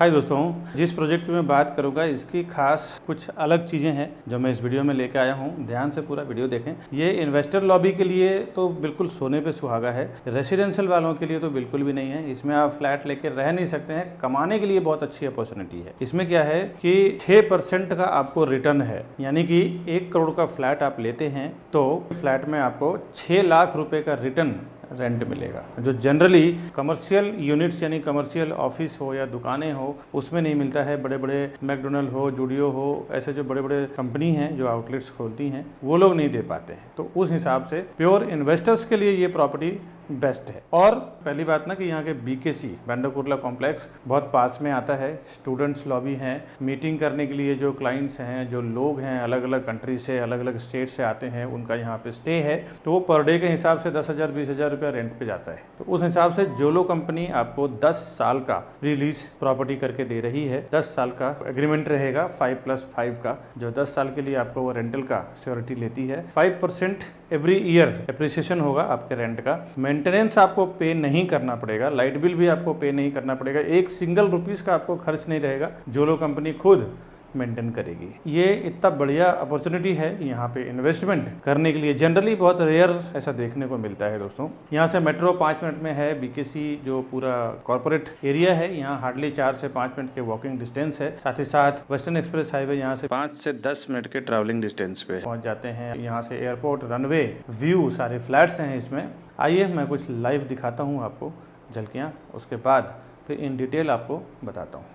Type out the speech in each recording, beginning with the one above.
हाय दोस्तों, जिस प्रोजेक्ट की मैं बात करूंगा इसकी खास कुछ अलग चीज़ें हैं जो मैं इस वीडियो में लेके आया हूं। ध्यान से पूरा वीडियो देखें। ये इन्वेस्टर लॉबी के लिए तो बिल्कुल सोने पे सुहागा है, रेसिडेंशियल वालों के लिए तो बिल्कुल भी नहीं है। इसमें आप फ्लैट लेके रह नहीं सकते हैं, कमाने के लिए बहुत अच्छी अपॉर्चुनिटी है। इसमें क्या है कि 6% का आपको रिटर्न है, यानी कि 1 करोड़ का फ्लैट आप लेते हैं तो फ्लैट में आपको 6 लाख रुपए का रिटर्न रेंट मिलेगा, जो जनरली कमर्शियल यूनिट्स यानी कमर्शियल ऑफिस हो या दुकानें हो उसमें नहीं मिलता है। बड़े बड़े मैकडोनल्ड हो, जूडियो हो, ऐसे जो बड़े बड़े कंपनी हैं जो आउटलेट्स खोलती हैं वो लोग नहीं दे पाते हैं। तो उस हिसाब से प्योर इन्वेस्टर्स के लिए ये प्रॉपर्टी बेस्ट है। और पहली बात ना कि यहाँ के BKC बैंडर कुर्ला कॉम्प्लेक्स बहुत पास में आता है। स्टूडेंट्स लॉबी हैं, मीटिंग करने के लिए जो क्लाइंट्स हैं, जो लोग हैं अलग अलग कंट्री से, अलग अलग स्टेट से आते हैं, उनका यहाँ पे स्टे है। तो वो पर डे के हिसाब से 10,000 20,000 रुपया रेंट पे जाता है। तो उस हिसाब से जोलो कंपनी आपको 10 साल का रिलीज प्रॉपर्टी करके दे रही है। 10 साल का एग्रीमेंट रहेगा 5+5 का, जो 10 साल के लिए आपको वो रेंटल का श्योरिटी लेती है। 5% एवरी ईयर एप्रिसिएशन होगा आपके रेंट का। मेंटेनेंस आपको पे नहीं करना पड़ेगा, लाइट बिल भी आपको पे नहीं करना पड़ेगा, एक सिंगल रुपीस का आपको खर्च नहीं रहेगा, जोलो कंपनी खुद मेंटेन करेगी। ये इतना बढ़िया अपॉर्चुनिटी है यहाँ पे इन्वेस्टमेंट करने के लिए। जनरली बहुत रेयर ऐसा देखने को मिलता है दोस्तों। यहाँ से मेट्रो 5 मिनट में है। BKC जो पूरा कॉर्पोरेट एरिया है, यहाँ हार्डली 4 से 5 मिनट के वॉकिंग डिस्टेंस है। साथ ही साथ वेस्टर्न एक्सप्रेस हाईवे यहाँ से 5 से 10 मिनट के ट्रैवलिंग डिस्टेंस पे पहुँच जाते हैं। यहाँ से एयरपोर्ट, रनवे, व्यू, सारे फ्लैट्स हैं इसमें। आइए मैं कुछ लाइव दिखाता हूँ आपको झलकियाँ, उसके बाद फिर इन डिटेल आपको बताता हूँ।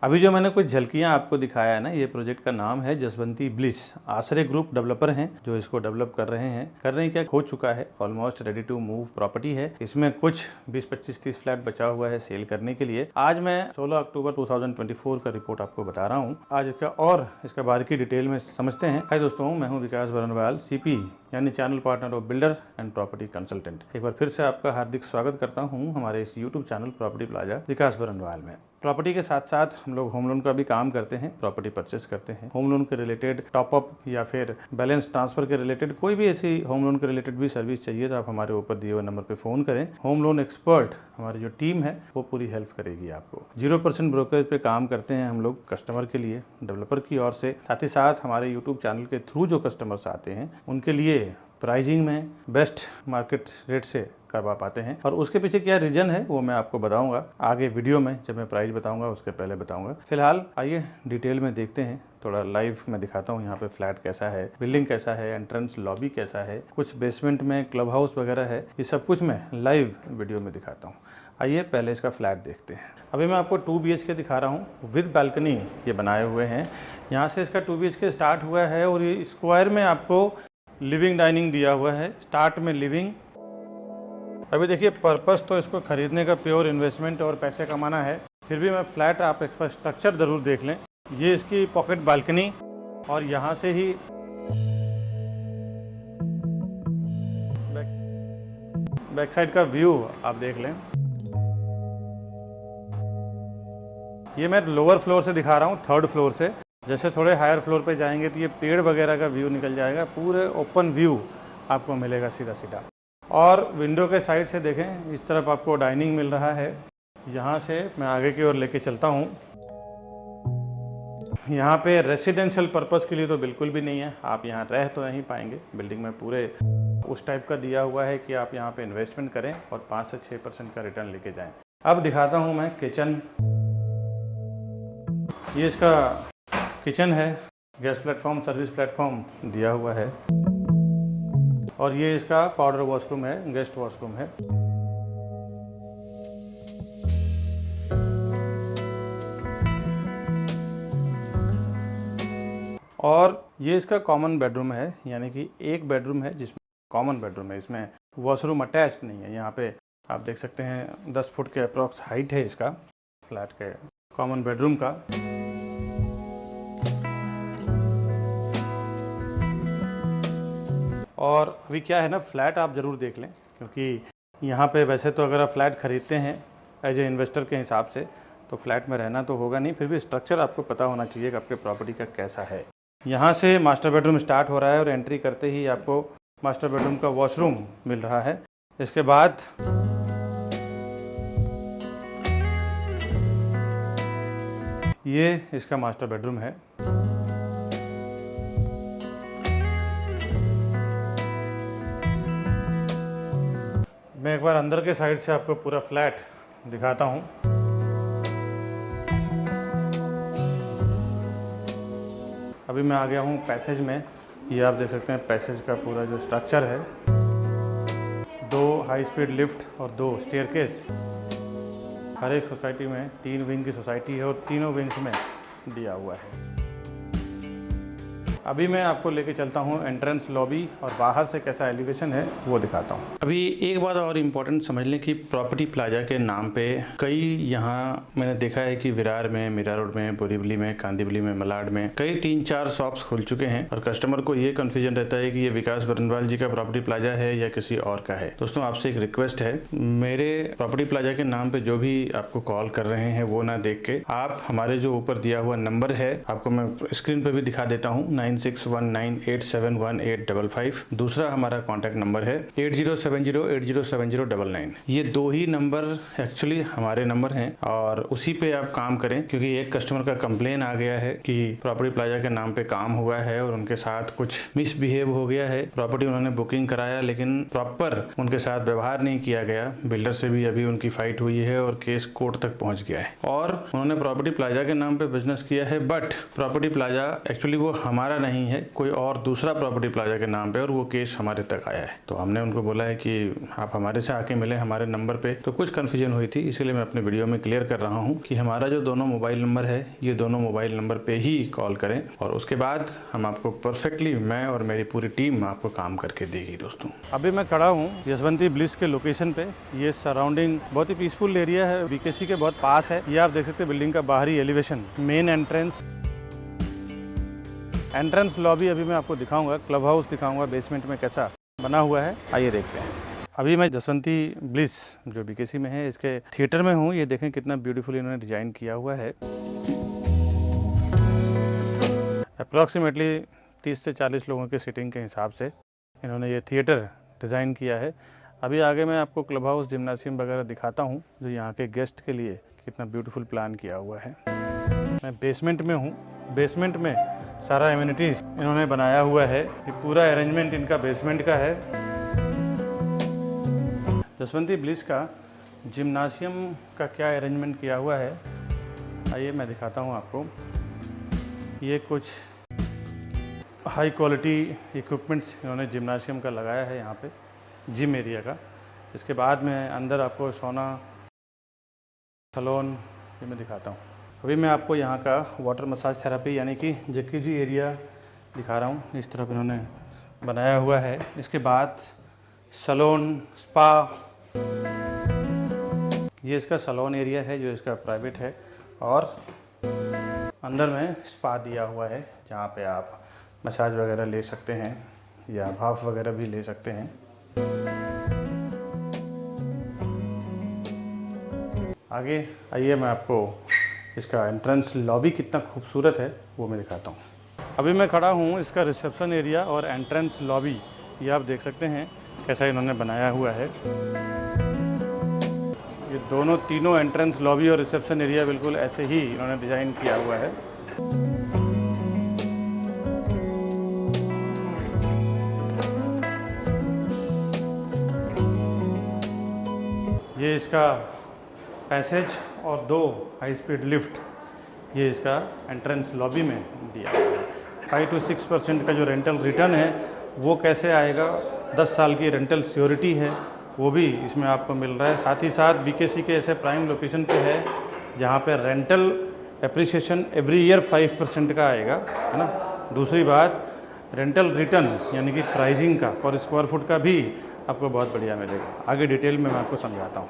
अभी जो मैंने कुछ झलकियाँ आपको दिखाया है ना, ये प्रोजेक्ट का नाम है जसवंती ब्लिस। आश्रय ग्रुप डेवलपर हैं जो इसको डेवलप कर रहे हैं। कर रहे हैं क्या, हो चुका है, almost ready to move property है। इसमें कुछ 20, 25, 30 फ्लैट बचा हुआ है सेल करने के लिए। आज मैं 16 अक्टूबर 2024 का रिपोर्ट आपको बता रहा हूँ। आज इसका बारीकी डिटेल में समझते हैं। हाय दोस्तों, मैं हूँ विकास बरनवाल, CP यानी channel partner of builder and property consultant. एक बार फिर से आपका हार्दिक स्वागत करता हूँ हमारे इस YouTube चैनल प्रॉपर्टी प्लाजा विकास बरनवाल में। प्रॉपर्टी के साथ साथ हम लोग होम लोन का भी काम करते हैं, प्रॉपर्टी परचेस करते हैं। होम लोन के रिलेटेड टॉपअप या फिर बैलेंस ट्रांसफर के रिलेटेड कोई भी ऐसी होम लोन के रिलेटेड भी सर्विस चाहिए तो आप हमारे ऊपर दिए हुए नंबर पे फ़ोन करें। होम लोन एक्सपर्ट हमारी जो टीम है वो पूरी हेल्प करेगी आपको। 0% ब्रोकरेज पे काम करते हैं हम लोग कस्टमर के लिए, डेवलपर की ओर से। साथ ही साथ हमारे यूट्यूब चैनल के थ्रू जो कस्टमर्स आते हैं उनके लिए प्राइजिंग में बेस्ट मार्केट रेट से करवा पाते हैं। और उसके पीछे क्या रीजन है वो मैं आपको बताऊंगा आगे वीडियो में, जब मैं प्राइस बताऊंगा उसके पहले बताऊंगा। फिलहाल आइए डिटेल में देखते हैं, थोड़ा लाइव मैं दिखाता हूँ यहाँ पे फ्लैट कैसा है, बिल्डिंग कैसा है, एंट्रेंस लॉबी कैसा है, कुछ बेसमेंट में क्लब हाउस वगैरह है, ये सब कुछ मैं लाइव वीडियो में दिखाता हूँ। आइए पहले इसका फ्लैट देखते हैं। अभी मैं आपको 2 BHK दिखा रहा हूँ विद बालकनी ये बनाए हुए हैं। यहाँ से इसका 2 BHK स्टार्ट हुआ है और ये स्क्वायर में आपको लिविंग डाइनिंग दिया हुआ है। स्टार्ट में लिविंग। अभी देखिए, पर्पस तो इसको खरीदने का प्योर इन्वेस्टमेंट और पैसे कमाना है, फिर भी मैं फ्लैट आप एक स्ट्रक्चर ज़रूर देख लें। ये इसकी पॉकेट बालकनी और यहाँ से ही बैक साइड का व्यू आप देख लें। ये मैं लोअर फ्लोर से दिखा रहा हूँ, 3rd फ्लोर से। जैसे थोड़े हायर फ्लोर पे जाएंगे तो ये पेड़ वगैरह का व्यू निकल जाएगा, पूरे ओपन व्यू आपको मिलेगा सीधा सीधा। और विंडो के साइड से देखें, इस तरफ आपको डाइनिंग मिल रहा है। यहाँ से मैं आगे की ओर लेके चलता हूँ। यहाँ पे रेसिडेंशियल पर्पस के लिए तो बिल्कुल भी नहीं है, आप यहाँ रह तो नहीं पाएंगे। बिल्डिंग में पूरे उस टाइप का दिया हुआ है कि आप यहाँ पे इन्वेस्टमेंट करें और 5 से 6% का रिटर्न लेके जाएं। अब दिखाता हूँ मैं किचन। ये इसका किचन है, गैस प्लेटफॉर्म, सर्विस प्लेटफॉर्म दिया हुआ है। और ये इसका पाउडर वॉशरूम है, गेस्ट वॉशरूम है। और ये इसका कॉमन बेडरूम है, यानी कि एक बेडरूम है जिसमें कॉमन बेडरूम है, इसमें वॉशरूम अटैच्ड नहीं है। यहाँ पे आप देख सकते हैं 10 फुट के अप्रॉक्स हाइट है इसका फ्लैट के कॉमन बेडरूम का। और अभी क्या है ना, फ्लैट आप ज़रूर देख लें, क्योंकि यहाँ पे वैसे तो अगर आप फ्लैट ख़रीदते हैं एज ए इन्वेस्टर के हिसाब से तो फ्लैट में रहना तो होगा नहीं, फिर भी स्ट्रक्चर आपको पता होना चाहिए कि आपके प्रॉपर्टी का कैसा है। यहाँ से मास्टर बेडरूम स्टार्ट हो रहा है और एंट्री करते ही आपको मास्टर बेडरूम का वॉशरूम मिल रहा है। इसके बाद ये इसका मास्टर बेडरूम है। मैं एक बार अंदर के साइड से आपको पूरा फ्लैट दिखाता हूँ। अभी मैं आ गया हूँ पैसेज में। ये आप देख सकते हैं पैसेज का पूरा जो स्ट्रक्चर है, 2 हाई स्पीड लिफ्ट और 2 स्टेयरकेस। हर एक सोसाइटी में 3 विंग की सोसाइटी है और तीनों विंग्स में दिया हुआ है। अभी मैं आपको लेके चलता हूँ एंट्रेंस लॉबी और बाहर से कैसा एलिवेशन है वो दिखाता हूँ। अभी एक बात और इम्पोर्टेंट समझ लें कि प्रॉपर्टी प्लाजा के नाम पे कई यहाँ मैंने देखा है कि विरार में, मीरा रोड में, बोरीवली में, कांदिवली में, मलाड में कई 3-4 शॉप्स खुल चुके हैं और कस्टमर को ये कन्फ्यूजन रहता है कि ये विकास बरनवाल जी का प्रॉपर्टी प्लाजा है या किसी और का है। दोस्तों आपसे एक रिक्वेस्ट है, मेरे प्रॉपर्टी प्लाजा के नाम पे जो भी आपको कॉल कर रहे हैं वो ना देख के आप हमारे जो ऊपर दिया हुआ नंबर है, आपको मैं स्क्रीन पे भी दिखा देता हूँ, 9619871855। दूसरा हमारा कॉन्टैक्ट नंबर है 8070807099। ये 2 ही नंबर एक्चुअली हमारे नंबर हैं और उसी पे आप काम करें, क्योंकि एक कस्टमर का कंप्लेन आ गया है कि प्रॉपर्टी प्लाजा के नाम पे काम हुआ है और उनके साथ कुछ मिसबिहेव हो गया है। प्रॉपर्टी उन्होंने बुकिंग कराया लेकिन प्रॉपर उनके साथ व्यवहार नहीं किया गया। बिल्डर से भी अभी उनकी फाइट हुई है और केस कोर्ट तक पहुंच गया है और उन्होंने प्रॉपर्टी प्लाजा के नाम पे बिजनेस किया है, बट प्रॉपर्टी प्लाजा एक्चुअली वो हमारा नहीं है, कोई और दूसरा प्रॉपर्टी प्लाजा के नाम पे, और वो केस हमारे तक आया है। तो हमने उनको बोला है कि आप हमारे से आके मिले हमारे नंबर पे। तो कुछ कन्फ्यूजन हुई थी, इसीलिए मैं अपने वीडियो में क्लियर कर रहा हूँ कि हमारा जो दोनों मोबाइल नंबर है, ये दोनों मोबाइल नंबर पे ही कॉल करें और उसके बाद हम आपको परफेक्टली, मैं और मेरी पूरी टीम आपको काम करके देगी। दोस्तों अभी मैं खड़ा हूँ यशवंती ब्लिस के लोकेशन पे। ये सराउंडिंग बहुत ही पीसफुल एरिया है, बीकेसी के बहुत पास है। ये आप देख सकते हैं बिल्डिंग का बाहरी एलिवेशन, मेन एंट्रेंस लॉबी अभी मैं आपको दिखाऊंगा, क्लब हाउस दिखाऊंगा बेसमेंट में कैसा बना हुआ है, आइए देखते हैं। अभी मैं जसवंती ब्लिस जो बीकेसी में है इसके थिएटर में हूँ। ये देखें कितना ब्यूटीफुल इन्होंने डिजाइन किया हुआ है। अप्रॉक्सीमेटली 30 से 40 लोगों के सीटिंग के हिसाब से इन्होंने ये थिएटर डिज़ाइन किया है। अभी आगे मैं आपको क्लब हाउस, जिम्नासियम वगैरह दिखाता हूँ जो यहाँ के गेस्ट के लिए कितना ब्यूटीफुल प्लान किया हुआ है। मैं बेसमेंट में हूँ। बेसमेंट में सारा एमिनिटीज इन्होंने बनाया हुआ है। ये पूरा अरेंजमेंट इनका बेसमेंट का है। जसवंती ब्लिस का जिम्नासियम का क्या अरेंजमेंट किया हुआ है, आइए मैं दिखाता हूँ आपको। ये कुछ हाई क्वालिटी इक्विपमेंट्स इन्होंने जिम्नासियम का लगाया है यहाँ पे, जिम एरिया का। इसके बाद में अंदर आपको सोना, सैलून ये मैं दिखाता हूँ। अभी मैं आपको यहाँ का वाटर मसाज थेरेपी यानी कि जैकूजी एरिया दिखा रहा हूँ। इस तरफ इन्होंने बनाया हुआ है। इसके बाद सैलून, स्पा, ये इसका सैलून एरिया है जो इसका प्राइवेट है और अंदर में स्पा दिया हुआ है जहाँ पे आप मसाज वगैरह ले सकते हैं या भाप वगैरह भी ले सकते हैं। आगे आइए मैं आपको इसका एंट्रेंस लॉबी कितना खूबसूरत है वो मैं दिखाता हूँ। अभी मैं खड़ा हूँ इसका रिसेप्शन एरिया और एंट्रेंस लॉबी, ये आप देख सकते हैं कैसा इन्होंने बनाया हुआ है। ये तीनों एंट्रेंस लॉबी और रिसेप्शन एरिया बिल्कुल ऐसे ही इन्होंने डिज़ाइन किया हुआ है। ये इसका पैसेज और 2 हाई स्पीड लिफ्ट ये इसका एंट्रेंस लॉबी में दिया हुआ है। 5 to 6% का जो रेंटल रिटर्न है वो कैसे आएगा, 10 साल की रेंटल श्योरिटी है वो भी इसमें आपको मिल रहा है। साथ ही साथ बीकेसी के ऐसे प्राइम लोकेशन पे है जहाँ पे रेंटल एप्रिसिएशन एवरी ईयर 5% का आएगा, है ना। दूसरी बात रेंटल रिटर्न यानी कि प्राइसिंग का पर स्क्वायर फुट का भी आपको बहुत बढ़िया मिलेगा। आगे डिटेल में मैं आपको समझाता हूँ।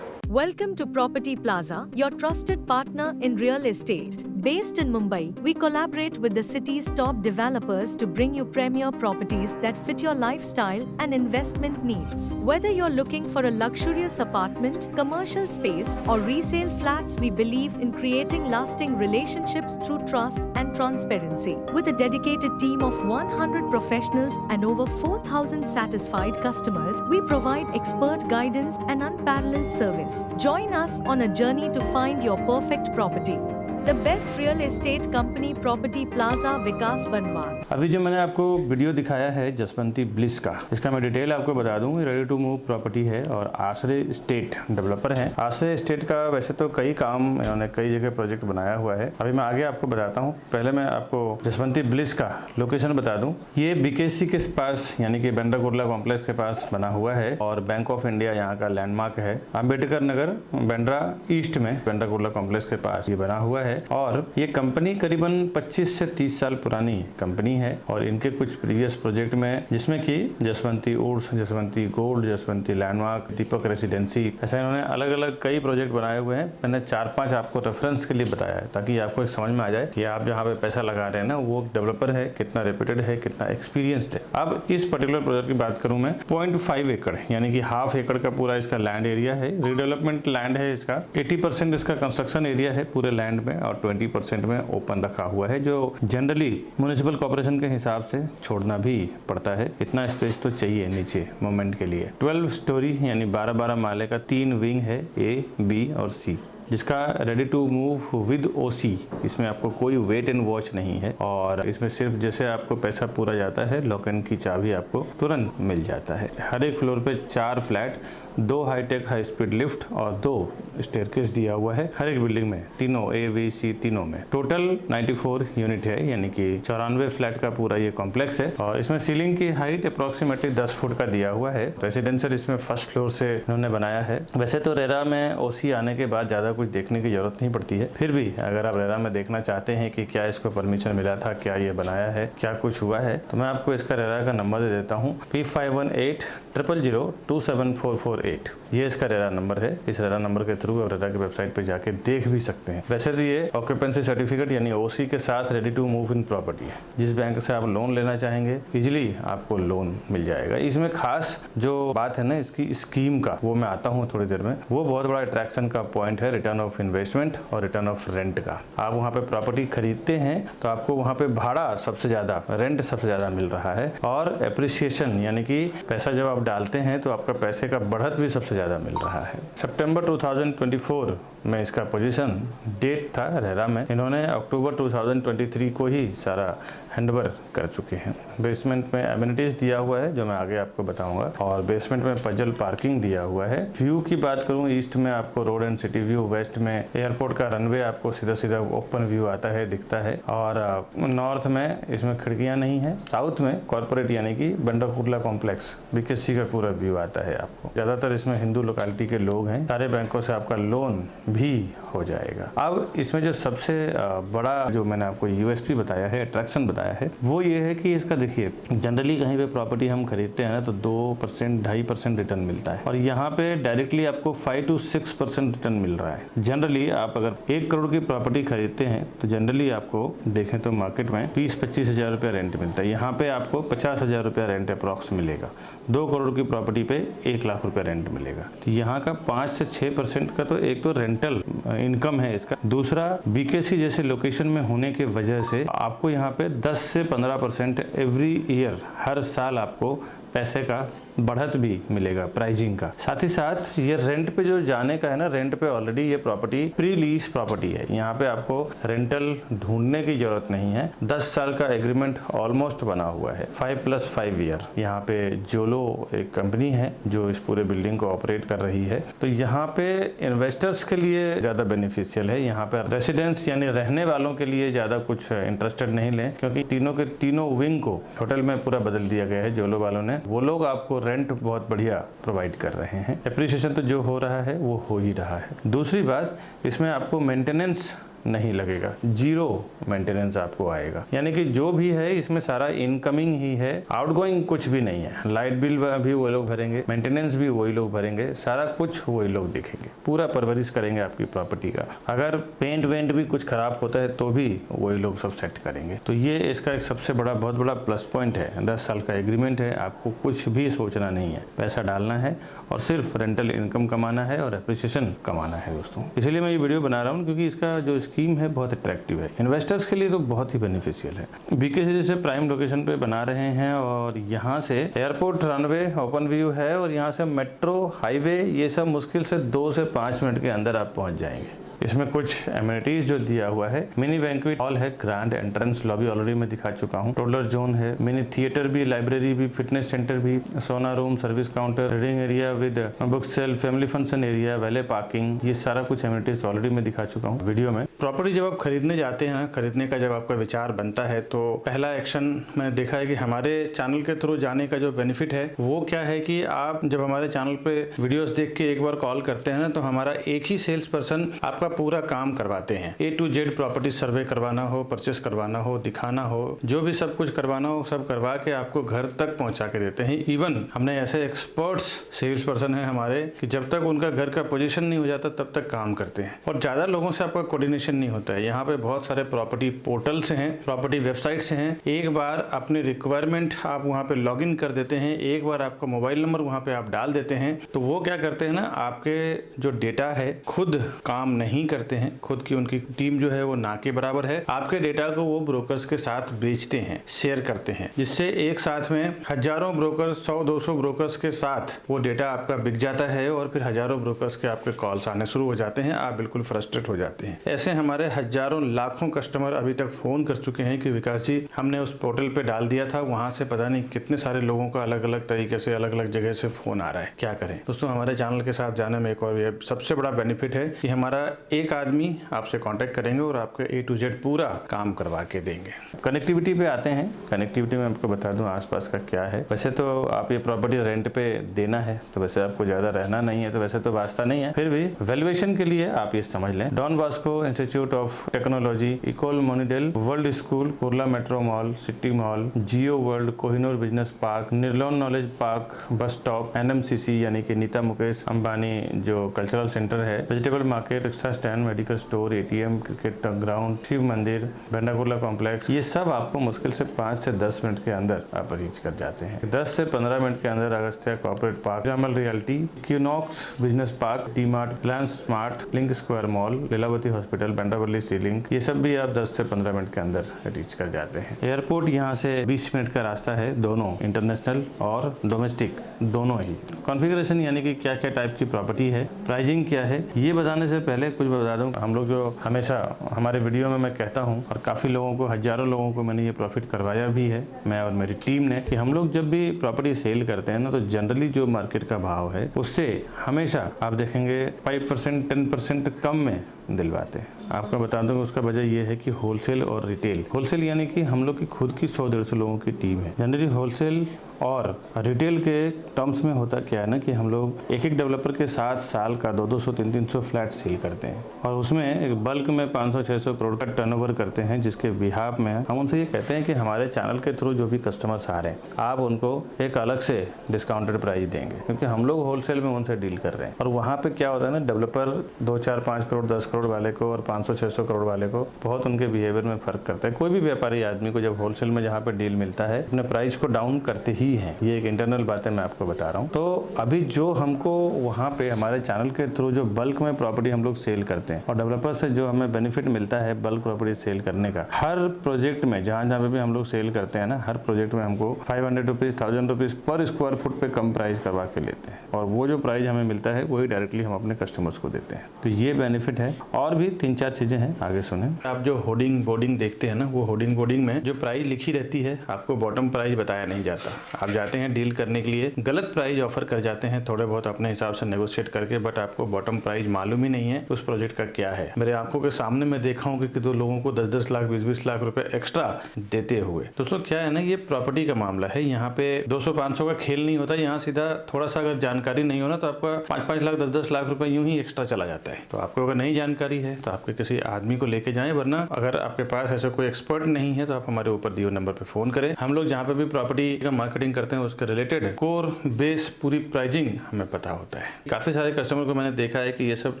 Welcome to Property Plaza, your trusted partner in real estate. Based in Mumbai, we collaborate with the city's top developers to bring you premier properties that fit your lifestyle and investment needs. Whether you're looking for a luxurious apartment, commercial space, or resale flats, we believe in creating lasting relationships through trust and transparency. With a dedicated team of 100 professionals and over 4,000 satisfied customers, we provide expert guidance and unparalleled service. Join us on a journey to find your perfect property. The best real estate company, Property Plaza, विकास बनवान। अभी जो मैंने आपको video दिखाया है Jaswanti bliss का, इसका मैं detail आपको बता दूं। रेडी टू मूव प्रॉपर्टी है और आश्रय स्टेट डेवलपर है। आश्रय स्टेट का वैसे तो कई काम इन्होंने कई जगह प्रोजेक्ट बनाया हुआ है। अभी मैं आगे आपको बताता हूँ। पहले मैं आपको जसवंती ब्लिस का लोकेशन बता दूं। ये बीकेसी के पास यानी कि बेंड्रा कुर्ला कॉम्प्लेक्स के पास बना हुआ है और बैंक ऑफ इंडिया यहाँ का लैंडमार्क है। अम्बेडकर नगर बेंड्रा ईस्ट में बेंड्रा कुर्ला कॉम्प्लेक्स के पास ये बना हुआ है और ये कंपनी करीबन 25 से 30 साल पुरानी कंपनी है और इनके कुछ प्रीवियस प्रोजेक्ट में, जिसमें कि जसवंती उर्स, जसवंती गोल्ड, जसवंती लैंडमार्क, दीपक रेसिडेंसी, ऐसा इन्होंने अलग अलग कई प्रोजेक्ट बनाए हुए हैं। मैंने 4-5 आपको रेफरेंस के लिए बताया है ताकि आपको एक समझ में आ जाए कि आप जहाँ पे पैसा लगा रहे हैं ना, वो डेवलपर है, कितना रेप्यूटेड है, कितना एक्सपीरियंस्ड है। अब इस पर्टिकुलर प्रोजेक्ट की बात करूँ मैं, 0.5 एकड़ यानी कि हाफ एकड़ का पूरा इसका लैंड एरिया है। रीडेवलपमेंट लैंड है इसका। 80% इसका कंस्ट्रक्शन एरिया है पूरे लैंड में और 20% में ओपन रखा हुआ है, जो जनरली म्युनिसिपल कॉर्पोरेशन के हिसाब से छोड़ना भी पड़ता है। इतना स्पेस तो चाहिए नीचे मूवमेंट के लिए। 12 स्टोरी यानी 12-12 माले का 3 विंग है, ए, बी और सी, जिसका रेडी टू मूव विद ओसी। इसमें आपको कोई वेट एंड वॉच नहीं है और इसमें सिर्फ जैसे आपको पैसा पूरा जाता है, लॉक इन की चाबी आपको तुरंत मिल जाता है। हर एक फ्लोर पे 4 flat, 2 high tech high speed lift और 2 स्टेयरकेस दिया हुआ है हर एक बिल्डिंग में, तीनों ए, बी, सी तीनों में। टोटल 94 यूनिट है यानी कि 94 फ्लैट का पूरा ये कॉम्प्लेक्स है और इसमें सीलिंग की हाइट अप्रोक्सीमेटली 10 फुट का दिया हुआ है। रेसिडेंशियल इसमें फर्स्ट फ्लोर से इन्होंने बनाया है। वैसे तो रेरा में ओसी आने के बाद ज्यादा कुछ देखने की जरूरत नहीं पड़ती है, फिर भी अगर आप रेरा में देखना चाहते हैं कि क्या इसको परमिशन मिला था, क्या ये बनाया है, क्या कुछ हुआ है, तो मैं आपको इसका रेरा का नंबर दे देता हूँ। P518000274448 ये इसका रेरा नंबर है। इस रेरा नंबर के थ्रू आप रेरा की वेबसाइट पे जाके देख भी सकते हैं। वैसे तो ये ऑक्यूपेंसी सर्टिफिकेट यानी ओसी के साथ ready to move in property है। जिस बैंक से आप लोन लेना चाहेंगे इजिली आपको लोन मिल जाएगा। इसमें खास जो बात है ना इसकी स्कीम का, वो मैं आता हूँ थोड़ी देर में। वो बहुत बड़ा अट्रैक्शन का पॉइंट है रिटर्न ऑफ इन्वेस्टमेंट और रिटर्न ऑफ रेंट का। आप वहाँ पे प्रॉपर्टी खरीदते हैं तो आपको वहाँ पे भाड़ा सबसे ज्यादा, रेंट सबसे ज्यादा मिल रहा है और एप्रिसिएशन यानी कि पैसा जब आप डालते हैं तो आपका पैसे का बढ़त भी सबसे ज्यादा मिल रहा है। सितंबर 2024 में इसका पोजीशन डेट था रेरा में। इन्होंने अक्टूबर 2023 को ही सारा हैंडओवर कर चुके हैं। बेसमेंट में एमिनिटीज दिया हुआ है जो मैं आगे आपको बताऊंगा और बेसमेंट में पजल पार्किंग दिया हुआ है। व्यू की बात करूं, ईस्ट में आपको road and city view, west में एयरपोर्ट का रनवे आपको सीधा सीधा ओपन व्यू आता है, दिखता है और नॉर्थ में इसमें खिड़कियां नहीं है। साउथ में कॉर्पोरेट यानी कि बेंड्रा कुर्ला कॉम्प्लेक्स बीकेसी का पूरा व्यू आता है आपको। ज्यादातर इसमें हिंदू लोकेलिटी के लोग हैं। सारे बैंकों से आपका लोन भी हो जाएगा। अब इसमें जो सबसे बड़ा जो मैंने आपको यूएसपी बताया है, अट्रैक्शन बताया है, वो ये है कि इसका देखिए जनरली कहीं पे प्रॉपर्टी हम खरीदते हैं ना तो 2%, 2.5% रिटर्न मिलता है और यहाँ पे डायरेक्टली आपको 5 to 6% रिटर्न मिल रहा है। जनरली आप अगर 1 करोड़ की प्रॉपर्टी खरीदते हैं तो जनरली आपको देखें तो मार्केट में 20-25 हजार रुपया रेंट मिलता है। यहाँ पे आपको 50 हजार रुपया रेंट अप्रॉक्स मिलेगा। 2 करोड़ की प्रॉपर्टी पे 1 लाख रुपया रेंट मिलेगा। तो यहाँ का 5 से 6% का तो एक तो रेंटल इनकम है इसका। दूसरा बीकेसी जैसे लोकेशन में होने की वजह से आपको यहाँ पे 10 से 15% एवरी ईयर, हर साल आपको पैसे का बढ़त भी मिलेगा प्राइजिंग का। साथ ही साथ ये रेंट पे जो जाने का है ना, रेंट पे ऑलरेडी ये प्रॉपर्टी प्री लीज प्रॉपर्टी है। यहाँ पे आपको रेंटल ढूंढने की जरूरत नहीं है। 10 साल का एग्रीमेंट ऑलमोस्ट बना हुआ है, 5+5 ईयर। यहाँ पे जोलो एक कंपनी है जो इस पूरे बिल्डिंग को ऑपरेट कर रही है। तो यहाँ पे इन्वेस्टर्स के लिए ज्यादा बेनिफिशियल है। यहाँ पे रेसिडेंट्स यानी रहने वालों के लिए ज्यादा कुछ इंटरेस्टेड नहीं लें, क्योंकि तीनों के तीनों विंग को होटल में पूरा बदल दिया गया है जोलो वालों ने। वो लोग आपको रेंट बहुत बढ़िया प्रोवाइड कर रहे हैं। एप्रिसिएशन तो जो हो रहा है वो हो ही रहा है। दूसरी बात, इसमें आपको मेंटेनेंस नहीं लगेगा, जीरो मेंटेनेंस आपको आएगा। यानी कि जो भी है इसमें सारा इनकमिंग ही है, आउटगोइंग कुछ भी नहीं है। लाइट बिल भी वही लोग भरेंगे, मेंटेनेंस भी वही लोग भरेंगे, सारा कुछ वही लोग देखेंगे, पूरा परवरिश करेंगे आपकी प्रॉपर्टी का। अगर पेंट वेंट भी कुछ खराब होता है तो भी वही लोग सब सेट करेंगे। तो ये इसका एक सबसे बड़ा बहुत बड़ा प्लस पॉइंट है। 10 साल का एग्रीमेंट है, आपको कुछ भी सोचना नहीं है, पैसा डालना है और सिर्फ रेंटल इनकम कमाना है और एप्रिसिएशन कमाना है दोस्तों। इसलिए मैं ये वीडियो बना रहा हूँ क्योंकि इसका जो स्कीम है बहुत अट्रैक्टिव है, इन्वेस्टर्स के लिए तो बहुत ही बेनिफिशियल है। बीकेसी जैसे प्राइम लोकेशन पे बना रहे हैं और यहाँ से एयरपोर्ट रनवे ओपन व्यू है और यहाँ से मेट्रो हाईवे ये सब मुश्किल से 2 से 5 मिनट के अंदर आप पहुँच जाएंगे। इसमें कुछ एमिनिटीज जो दिया हुआ है, मिनी बैंक्वेट हॉल है, ग्रैंड एंट्रेंस लॉबी ऑलरेडी मैं दिखा चुका हूँ, टोडलर जोन है, मिनी थिएटर भी, लाइब्रेरी भी, फिटनेस सेंटर भी, sauna room, service counter, reading area with book sale, family function area, valet parking, ये सारा कुछ एमिनिटीज ऑलरेडी मैं दिखा चुका हूँ वीडियो में। प्रॉपर्टी जब आप खरीदने जाते हैं, खरीदने का जब आपका विचार बनता है तो पहला एक्शन मैंने देखा है कि हमारे चैनल के थ्रू जाने का जो बेनिफिट है वो क्या है कि आप जब हमारे चैनल पे वीडियोस देख के एक बार कॉल करते हैं ना, तो हमारा एक ही सेल्स पर्सन आपका पूरा काम करवाते हैं। A to Z प्रॉपर्टी सर्वे करवाना हो, परचेस करवाना हो, दिखाना हो, जो भी सब कुछ करवाना हो सब करवा के आपको घर तक पहुंचा के देते हैं। इवन हमने ऐसे एक्सपर्ट्स सेल्स पर्सन है हमारे कि जब तक उनका घर का पोजीशन नहीं हो जाता तब तक काम करते हैं और ज्यादा लोगों से आपका कोऑर्डिनेशन नहीं होता है। यहाँ पे बहुत सारे प्रॉपर्टी पोर्टल्स हैं, प्रॉपर्टी वेबसाइट्स हैं। एक बार अपनी रिक्वायरमेंट आप वहाँ पे लॉग इन कर देते हैं, एक बार आपका मोबाइल नंबर वहाँ पे आप डाल देते हैं तो वो क्या करते हैं ना, आपके जो डेटा है खुद काम नहीं करते हैं, खुद की उनकी टीम जो है वो ना के बराबर है। आपके डेटा को वो ब्रोकर्स के साथ बेचते हैं, शेयर करते हैं, जिससे एक साथ में हजारों ब्रोकर्स, 100-200 ब्रोकर्स के साथ वो डेटा आपका बिक जाता है और फिर हजारों ब्रोकर्स के आपके कॉल्स आने शुरू हो जाते हैं। आप बिल्कुल फ्रस्ट्रेट हो जाते हैं। ऐसे हमारे हजारों लाखों कस्टमर अभी तक फोन कर चुके हैं कि विकास जी हमने उस पोर्टल पे डाल दिया था, वहां से पता नहीं कितने सारे लोगों का अलग अलग तरीके से अलग अलग जगह से फोन आ रहा है, क्या करें। दोस्तों हमारे चैनल के साथ जाने में एक और ये सबसे बड़ा बेनिफिट है कि हमारा एक आदमी आपसे कांटेक्ट करेंगे और आपके A to Z पूरा काम करवा के देंगे। कनेक्टिविटी पे आते हैं। कनेक्टिविटी में आपको बता दूं आसपास का क्या है। वैसे तो आप ये प्रॉपर्टी रेंट पे देना है तो वैसे आपको ज्यादा रहना नहीं है, तो वैसे तो वास्ता नहीं है, फिर भी वैल्यूएशन के लिए आप ये समझ लें। Don Bosco Institute of Technology, Ecole Mondiale, world school, Kurla metro mall, city mall, Jio world, Kohinoor business park, Nirlon knowledge park, bus stop, NMCC यानी कि नीता मुकेश अंबानी जो कल्चरल सेंटर है, vegetable market, rickshaw stand, medical store, ATM, cricket ground, Shiv Mandir, Bhendakula complex, ये सब आपको मुश्किल से 5 से 10 मिनट के अंदर आप रीच कर जाते हैं। 10 से 15 मिनट के अंदर Agastya corporate park, Jamal realty, Qunox business park, DMart, Reliance smart, link square mall, Lilavati hospital, बेंडावली सी लिंक, ये सब भी आप 10 से 15 मिनट के अंदर रीच कर जाते हैं। एयरपोर्ट यहाँ से 20 मिनट का रास्ता है, दोनों इंटरनेशनल और डोमेस्टिक दोनों ही। कॉन्फ़िगरेशन यानी कि क्या क्या टाइप की प्रॉपर्टी है, प्राइसिंग क्या है, ये बताने से पहले कुछ बता दूं। हम लोग जो हमेशा हमारे वीडियो में मैं कहता हूं और काफ़ी लोगों को, हजारों लोगों को मैंने ये प्रॉफिट करवाया भी है, मैं और मेरी टीम ने, कि हम लोग जब भी प्रॉपर्टी सेल करते हैं ना तो जनरली जो मार्केट का भाव है उससे हमेशा आप देखेंगे 5% 10% कम में दिलवाते हैं। आपको बता दूं उसका वजह यह है कि होलसेल और रिटेल, होलसेल यानी कि हम लोग की खुद की 100-150 लोगों की टीम है। जनरली होलसेल और रिटेल के टर्म्स में होता क्या है ना कि हम लोग एक डेवलपर के साथ साल का 200 300 फ्लैट सेल करते हैं और उसमें एक बल्क में 500-600 करोड़ का टर्नओवर करते हैं, जिसके बिहाफ में हम उनसे ये कहते हैं कि हमारे चैनल के थ्रू जो भी कस्टमर्स आ रहे हैं आप उनको एक अलग से डिस्काउंटेड प्राइस देंगे, क्योंकि हम लोग होलसेल में उनसे डील कर रहे हैं। और वहाँ पे क्या होता है ना, डेवलपर 2, 4, 5 करोड़ 10 करोड़ वाले को और 500-600 करोड़ वाले को बहुत उनके बिहेवियर में फर्क करता है। कोई भी व्यापारी आदमी को जब होलसेल में जहाँ पे डील मिलता है अपने प्राइस को डाउन करते ही हैं, ये एक इंटरनल बात है, मैं आपको बता रहा हूँ। तो अभी जो हमको वहाँ पे हमारे चैनल के थ्रू जो बल्क में प्रॉपर्टी हम लोग सेल करते हैं और डेवलपर से जो हमें बेनिफिट मिलता है बल्क प्रॉपर्टी सेल करने का, हर प्रोजेक्ट में जहाँ जहाँ पे भी हम लोग सेल करते हैं ना, हर प्रोजेक्ट में हमको 500 rupees 1000 rupees per square foot पे कम प्राइस करवा के लेते हैं और वो जो प्राइस हमें मिलता है वही डायरेक्टली हम अपने कस्टमर्स को देते हैं। तो ये बेनिफिट है। और भी 3-4 चीजें हैं, आगे सुने। आप जो होर्डिंग बोर्डिंग देखते हैं ना, वो होर्डिंग बोर्डिंग में जो प्राइस लिखी रहती है आपको बॉटम प्राइस बताया नहीं जाता। आप जाते हैं डील करने के लिए, गलत प्राइस ऑफर कर जाते हैं थोड़े बहुत अपने हिसाब से नेगोशिएट करके, बट आपको बॉटम प्राइस मालूम ही नहीं है उस प्रोजेक्ट का क्या है। मेरे आंखों के सामने मैं देखा हूँ कि 2 लोगों को 10-10 लाख 20-20 लाख रुपए एक्स्ट्रा देते हुए। दोस्तों क्या है ना, ये प्रॉपर्टी का मामला है, यहाँ पे 200-500 का खेल नहीं होता। यहाँ सीधा थोड़ा सा अगर जानकारी नहीं हो ना तो आपका 5-5 लाख 10-10 लाख रुपए यूं ही एक्स्ट्रा चला जाता है। तो आपको अगर नहीं जानकारी है तो आपके किसी आदमी को लेके जाएं, वरना अगर आपके पास ऐसा कोई एक्सपर्ट नहीं है तो आप हमारे ऊपर दिए नंबर पे फोन करें। हम लोग जहाँ पे भी प्रॉपर्टी का मार्केटिंग करते हैं उसके रिलेटेड कोर बेस पूरी प्राइसिंग हमें पता होता है। काफी सारे कस्टमर को मैंने देखा है कि ये सब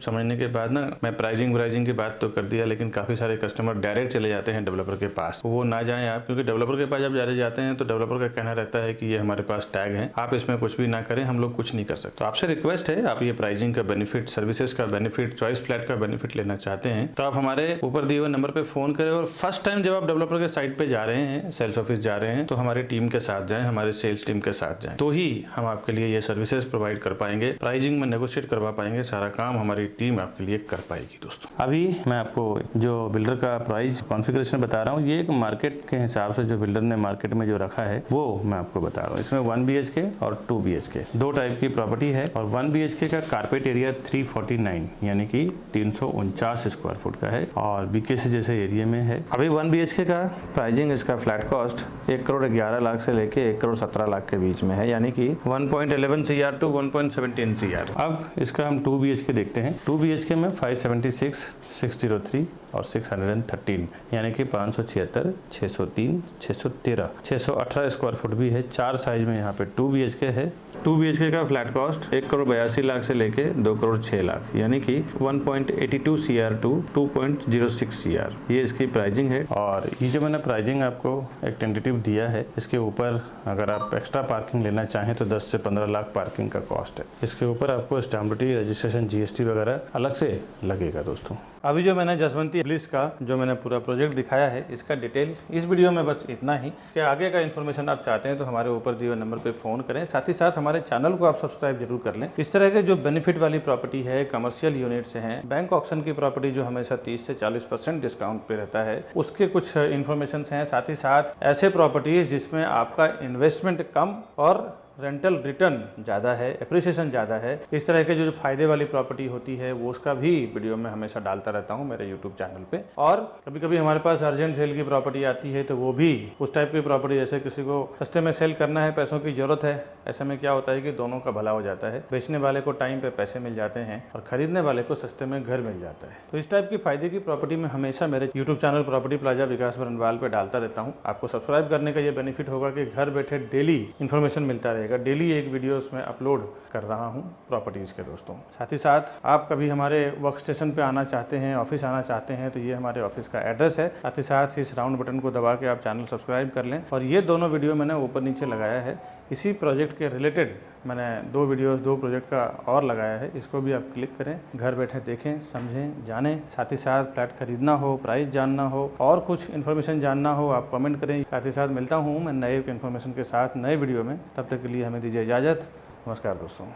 समझने के बाद ना, मैं प्राइसिंग की बात तो कर दिया, लेकिन काफी सारे कस्टमर डायरेक्ट चले जाते हैं डेवलपर के पास। वो ना जाएं आप, क्योंकि डेवलपर के पास जब जाते हैं तो डेवलपर का कहना रहता है कि ये हमारे पास टैग है, आप इसमें कुछ भी ना करें, हम लोग कुछ नहीं कर सकते। तो आपसे रिक्वेस्ट है, आप ये प्राइसिंग का बेनिफिट, सर्विसेज का बेनिफिट, चॉइस फ्लैट का बेनिफिट लेना चाहते हैं तो आप हमारे ऊपर दिए हुए नंबर पे फोन करें। और फर्स्ट टाइम जब आप डेवलपर के साइट पे जा रहे हैं, सेल्स ऑफिस जा रहे हैं, तो हमारी टीम के साथ जाएं, हमारे सेल्स टीम के साथ जाएं, तो ही हम आपके लिए ये सर्विसेज प्रोवाइड कर पाएंगे, प्राइसिंग में नेगोशिएट करवा पाएंगे, सारा काम हमारी टीम आपके लिए कर पाएगी। दोस्तों अभी मैं आपको जो बिल्डर का प्राइस कॉन्फ़िगरेशन बता रहा हूँ, ये एक मार्केट के हिसाब से जो बिल्डर ने मार्केट में जो रखा है वो मैं आपको बता रहा हूँ। इसमें 1 BHK और 2 BHK दो टाइप की प्रॉपर्टी है, और 1 BHK का कारपेट एरिया 349 यानी कि 349 स्क्वायर फुट का है, और BKC जैसे एरिया में है। अभी 1 BHK का प्राइसिंग, इसका फ्लैट कॉस्ट 1 करोड़ 11 लाख से लेके 1 करोड़ 17 लाख के बीच में है, यानी कि 1.11 CR टू 1.17 CR। अब इसका हम 2 BHK देखते हैं। 2 BHK में 576, 603 और 613 यानी कि 576, 603, 613, 618 स्क्वायर फुट भी है। 4 साइज में यहाँ पे 2 BHK है। 2 BHK का फ्लैट कॉस्ट 1 करोड़ 82 लाख से लेके 2 करोड़ 6 लाख यानी कि 1.82 CR टू 2.06 CR, ये इसकी प्राइसिंग है। और ये जो मैंने प्राइसिंग आपको एक टेंटेटिव दिया है, इसके ऊपर अगर आप एक्स्ट्रा पार्किंग लेना चाहें तो 10 से 15 लाख पार्किंग का कॉस्ट है। इसके ऊपर आपको स्टैम्प ड्यूटी, रजिस्ट्रेशन, GST वगैरह अलग से लगेगा। दोस्तों अभी जो मैंने जसवंती ब्लिस का जो मैंने पूरा प्रोजेक्ट दिखाया है, इसका डिटेल इस वीडियो में बस इतना ही। कि आगे का इन्फॉर्मेशन आप चाहते हैं तो हमारे ऊपर दिए हुए नंबर पे फोन करें। साथ ही साथ हमारे चैनल को आप सब्सक्राइब जरूर कर लें। इस तरह के जो बेनिफिट वाली प्रॉपर्टी है, कमर्शियल यूनिट से हैं, बैंक ऑक्शन की प्रॉपर्टी जो हमेशा 30 से 40% डिस्काउंट पे रहता है, उसके कुछ इन्फॉर्मेशन हैं। साथ ही साथ ऐसे प्रॉपर्टीज जिसमें आपका इन्वेस्टमेंट कम और रेंटल रिटर्न ज़्यादा है, एप्रिसिएशन ज़्यादा है, इस तरह के जो फायदे वाली प्रॉपर्टी होती है वो उसका भी वीडियो में हमेशा डालता रहता हूँ मेरे यूट्यूब चैनल पे। और कभी कभी हमारे पास अर्जेंट सेल की प्रॉपर्टी आती है तो वो भी उस टाइप की प्रॉपर्टी, जैसे किसी को सस्ते में सेल करना है, पैसों की जरूरत है, ऐसे में क्या होता है कि दोनों का भला हो जाता है। बेचने वाले को टाइम पे पैसे मिल जाते हैं और खरीदने वाले को सस्ते में घर मिल जाता है। तो इस टाइप की फायदे की प्रॉपर्टी में हमेशा मेरे यूट्यूब चैनल प्रॉपर्टी प्लाजा विकास बरनवाल पे डालता रहता हूँ। आपको सब्सक्राइब करने का ये बेनिफिट होगा कि घर बैठे डेली इन्फॉर्मेशन मिलता रहेगा। डेली एक वीडियो उसमें अपलोड कर रहा हूं प्रॉपर्टीज के। दोस्तों साथ ही साथ आप कभी हमारे वर्क स्टेशन पे आना चाहते हैं, ऑफिस आना चाहते हैं, तो ये हमारे ऑफिस का एड्रेस है। साथ ही साथ इस राउंड बटन को दबा के आप चैनल सब्सक्राइब कर लें। और ये दोनों वीडियो मैंने ऊपर नीचे लगाया है, इसी प्रोजेक्ट के रिलेटेड मैंने 2 वीडियोस 2 प्रोजेक्ट का और लगाया है, इसको भी आप क्लिक करें, घर बैठे देखें, समझें, जानें। साथ ही साथ फ्लैट खरीदना हो, प्राइस जानना हो और कुछ इन्फॉर्मेशन जानना हो, आप कमेंट करें। साथ ही साथ मिलता हूँ मैं नए इन्फॉर्मेशन के साथ नए वीडियो में। तब तक के लिए हमें दीजिए इजाज़त। नमस्कार दोस्तों।